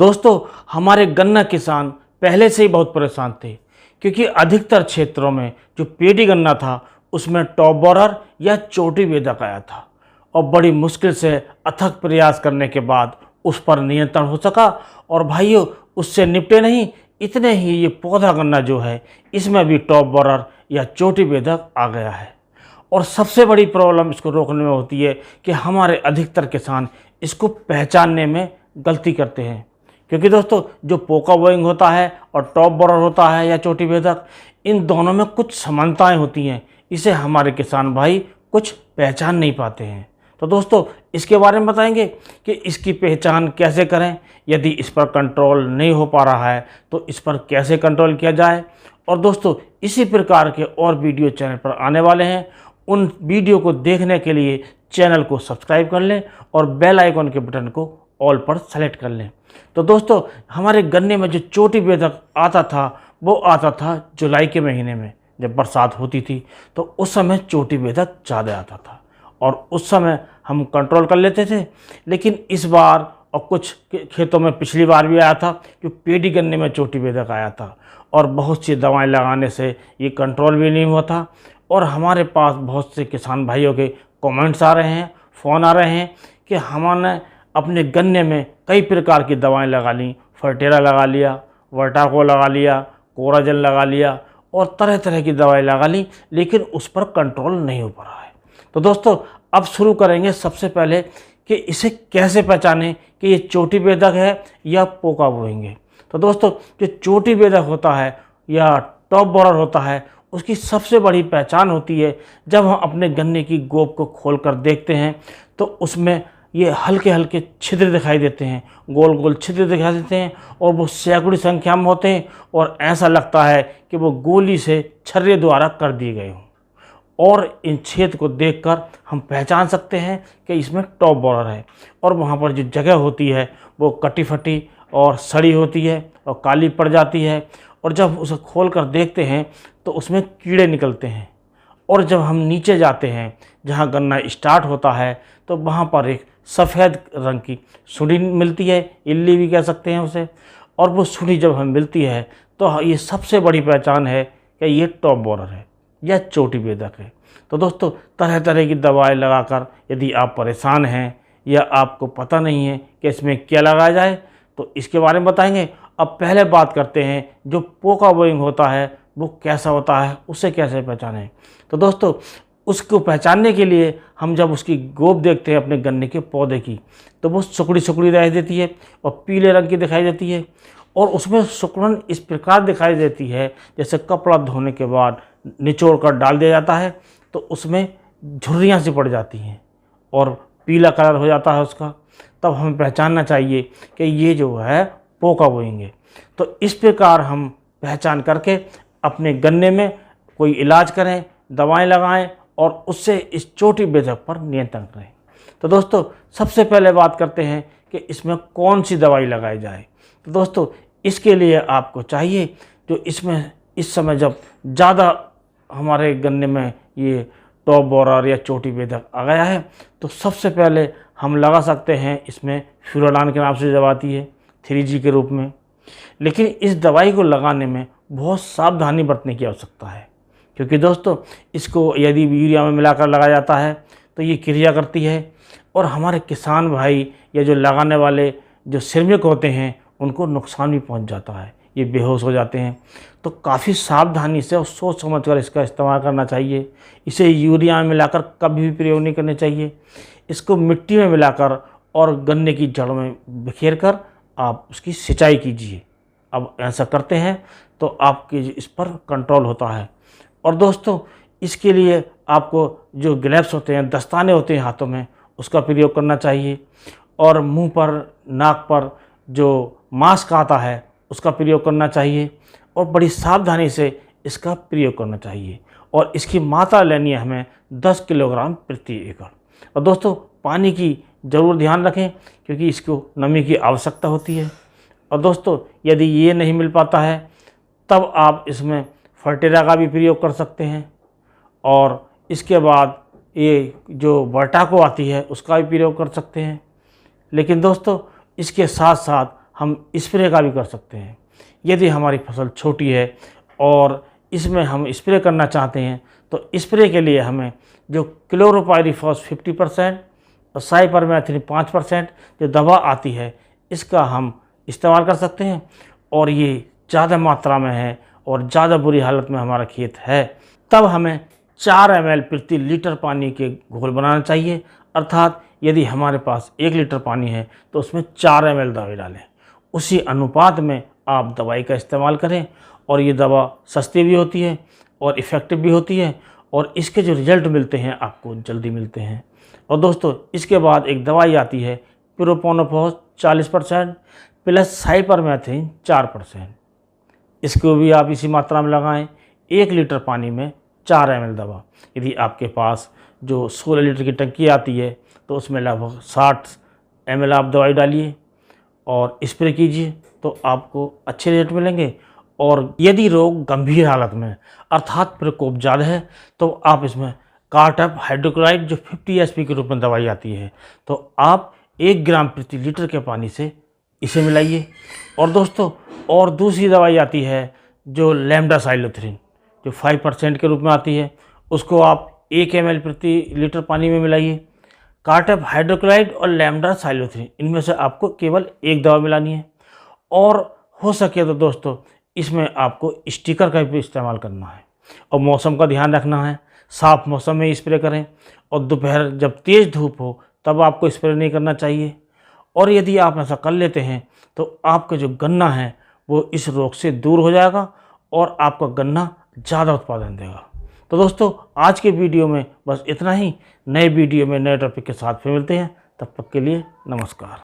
दोस्तों, हमारे गन्ना किसान पहले से ही बहुत परेशान थे क्योंकि अधिकतर क्षेत्रों में जो पेडी गन्ना था उसमें टॉप बोरर या चोटी बेधक आया था और बड़ी मुश्किल से अथक प्रयास करने के बाद उस पर नियंत्रण हो सका। और भाइयों, उससे निपटे नहीं, इतने ही ये पौधा गन्ना जो है इसमें भी टॉप बोरर या चोटी बेधक आ गया है। और सबसे बड़ी प्रॉब्लम इसको रोकने में होती है कि हमारे अधिकतर किसान इसको पहचानने में गलती करते हैं, क्योंकि दोस्तों जो पोका बोइंग होता है और टॉप बोरर होता है या चोटी बेधक, इन दोनों में कुछ समानताएं होती हैं। इसे हमारे किसान भाई कुछ पहचान नहीं पाते हैं। तो दोस्तों इसके बारे में बताएंगे कि इसकी पहचान कैसे करें, यदि इस पर कंट्रोल नहीं हो पा रहा है तो इस पर कैसे कंट्रोल किया जाए। और दोस्तों इसी प्रकार के और वीडियो चैनल पर आने वाले हैं, उन वीडियो को देखने के लिए चैनल को सब्सक्राइब कर लें और बेल आइकन के बटन को ऑल पर सेलेक्ट कर लें। तो दोस्तों हमारे गन्ने में जो चोटी बेधक आता था वो आता था जुलाई के महीने में, जब बरसात होती थी तो उस समय चोटी बेधक ज़्यादा आता था और उस समय हम कंट्रोल कर लेते थे। लेकिन इस बार और कुछ खेतों में पिछली बार भी आया था कि पेडी गन्ने में चोटी बेधक आया था और बहुत सी दवाएं लगाने से ये कंट्रोल भी नहीं हुआ था। और हमारे पास बहुत से किसान भाइयों के कमेंट्स आ रहे हैं, फ़ोन आ रहे हैं कि हमने अपने गन्ने में कई प्रकार की दवाएं लगा ली, फर्टेरा लगा लिया, वर्टाको लगा लिया, कोराजन लगा लिया और तरह तरह की दवाएं लगा ली, लेकिन उस पर कंट्रोल नहीं हो पा रहा है। तो दोस्तों अब शुरू करेंगे सबसे पहले कि इसे कैसे पहचानें कि ये चोटी बेधक है या पोका बोइंग है। तो दोस्तों जो चोटी बेधक होता है या टॉप बोरर होता है, उसकी सबसे बड़ी पहचान होती है जब हम अपने गन्ने की गोब को खोलकर देखते हैं तो उसमें ये हल्के हल्के छिद्र दिखाई देते हैं, गोल गोल छिद्र दिखाई देते हैं और वो सैकड़ों संख्या में होते हैं और ऐसा लगता है कि वो गोली से छर्रे द्वारा कर दिए गए हों। और इन छेद को देखकर हम पहचान सकते हैं कि इसमें टॉप बोरर है। और वहाँ पर जो जगह होती है वो कटी फटी और सड़ी होती है और काली पड़ जाती है। और जब उसे खोल कर देखते हैं तो उसमें कीड़े निकलते हैं। और जब हम नीचे जाते हैं जहाँ गन्ना स्टार्ट होता है तो वहाँ पर एक सफ़ेद रंग की सुंडी मिलती है, इल्ली भी कह सकते हैं उसे। और वो सुंडी जब हमें मिलती है तो ये सबसे बड़ी पहचान है कि ये टॉप बोरर है या चोटी बेधक है। तो दोस्तों तरह तरह की दवाएं लगाकर यदि आप परेशान हैं या आपको पता नहीं है कि इसमें क्या लगाया जाए तो इसके बारे में बताएंगे। अब पहले बात करते हैं जो पोका बोइंग होता है वो कैसा होता है, उसे कैसे पहचानें। तो दोस्तों उसको पहचानने के लिए हम जब उसकी गोब देखते हैं अपने गन्ने के पौधे की तो वो सुकड़ी सुकड़ी दिखाई देती है और पीले रंग की दिखाई देती है। और उसमें सुकड़न इस प्रकार दिखाई देती है जैसे कपड़ा धोने के बाद निचोड़ कर डाल दिया जाता है तो उसमें झुर्रियाँ सी पड़ जाती हैं और पीला कलर हो जाता है उसका। तब हमें पहचानना चाहिए कि ये जो है पोका बोइंग है। तो इस प्रकार हम पहचान करके अपने गन्ने में कोई इलाज करें, दवाएं लगाएं और उससे इस चोटी बेधक पर नियंत्रण करें। तो दोस्तों सबसे पहले बात करते हैं कि इसमें कौन सी दवाई लगाई जाए। तो दोस्तों इसके लिए आपको चाहिए जो इसमें इस समय जब ज़्यादा हमारे गन्ने में ये टॉप बोरर या चोटी बेधक आ गया है तो सबसे पहले हम लगा सकते हैं इसमें फ्यूराडान के नाम से दवा आती है 3G के रूप में। लेकिन इस दवाई को लगाने में बहुत सावधानी बरतने की आवश्यकता है, क्योंकि दोस्तों इसको यदि यूरिया में मिलाकर लगाया जाता है तो ये क्रिया करती है और हमारे किसान भाई या जो लगाने वाले जो श्रमिक होते हैं उनको नुकसान भी पहुंच जाता है, ये बेहोश हो जाते हैं। तो काफ़ी सावधानी से और सोच समझ कर इसका इस्तेमाल करना चाहिए। इसे यूरिया में मिलाकर कभी भी प्रयोग नहीं करना चाहिए। इसको मिट्टी में मिलाकर और गन्ने की जड़ में बिखेर कर आप उसकी सिंचाई कीजिए। अब ऐसा करते हैं तो आपके इस पर कंट्रोल होता है। और दोस्तों इसके लिए आपको जो ग्लव्स होते हैं, दस्ताने होते हैं हाथों में, उसका प्रयोग करना चाहिए। और मुंह पर, नाक पर जो मास्क आता है उसका प्रयोग करना चाहिए और बड़ी सावधानी से इसका प्रयोग करना चाहिए। और इसकी मात्रा लेनी है हमें 10 किलोग्राम प्रति एकड़। और दोस्तों पानी की ज़रूर ध्यान रखें क्योंकि इसको नमी की आवश्यकता होती है। और दोस्तों यदि ये नहीं मिल पाता है तब आप इसमें फर्टेरा का भी प्रयोग कर सकते हैं और इसके बाद ये जो वर्टाको आती है उसका भी प्रयोग कर सकते हैं। लेकिन दोस्तों इसके साथ साथ हम स्प्रे का भी कर सकते हैं। यदि हमारी फसल छोटी है और इसमें हम स्प्रे करना चाहते हैं तो स्प्रे के लिए हमें जो क्लोरोपाइरीफॉस 50% और साइपरमेथ्रिन 5% जो दवा आती है इसका हम इस्तेमाल कर सकते हैं। और ये ज़्यादा मात्रा में है और ज़्यादा बुरी हालत में हमारा खेत है, तब हमें 4 ml प्रति लीटर पानी के घोल बनाना चाहिए। अर्थात यदि हमारे पास 1 लीटर पानी है तो उसमें 4 ml दवाई डालें। उसी अनुपात में आप दवाई का इस्तेमाल करें और ये दवा सस्ती भी होती है और इफ़ेक्टिव भी होती है और इसके जो रिज़ल्ट मिलते हैं आपको जल्दी मिलते हैं। और दोस्तों इसके बाद एक दवाई आती है प्रोपोनोफॉस 40% प्लस साइपरमेथ्रिन 4%। इसको भी आप इसी मात्रा में लगाएं। 1 लीटर पानी में 4 ml दवा। यदि आपके पास जो 16 लीटर की टंकी आती है तो उसमें लगभग 60 ml आप दवाई डालिए और स्प्रे कीजिए तो आपको अच्छे रेट मिलेंगे। और यदि रोग गंभीर हालत में अर्थात प्रकोप ज़्यादा है तो आप इसमें कार्टप हाइड्रोक्लोराइड जो 50 SP के रूप में दवाई आती है तो आप 1 ग्राम प्रति लीटर के पानी से इसे मिलाइए। और दोस्तों और दूसरी दवाई आती है जो लैम्डासाइलोथ्रिन जो 5% के रूप में आती है, उसको आप 1 ml प्रति लीटर पानी में मिलाइए। कार्टप हाइड्रोक्लोराइड और लैम्डासाइलोथ्रिन इनमें से आपको केवल एक दवा मिलानी है। और हो सके तो दोस्तों इसमें आपको स्टिकर का भी इस्तेमाल करना है और मौसम का ध्यान रखना है। साफ मौसम में स्प्रे करें और दोपहर जब तेज़ धूप हो तब आपको स्प्रे नहीं करना चाहिए। और यदि आप ऐसा कर लेते हैं तो आपका जो गन्ना है वो इस रोग से दूर हो जाएगा और आपका गन्ना ज़्यादा उत्पादन देगा। तो दोस्तों आज के वीडियो में बस इतना ही। नए वीडियो में नए टॉपिक के साथ फिर मिलते हैं, तब तक के लिए नमस्कार।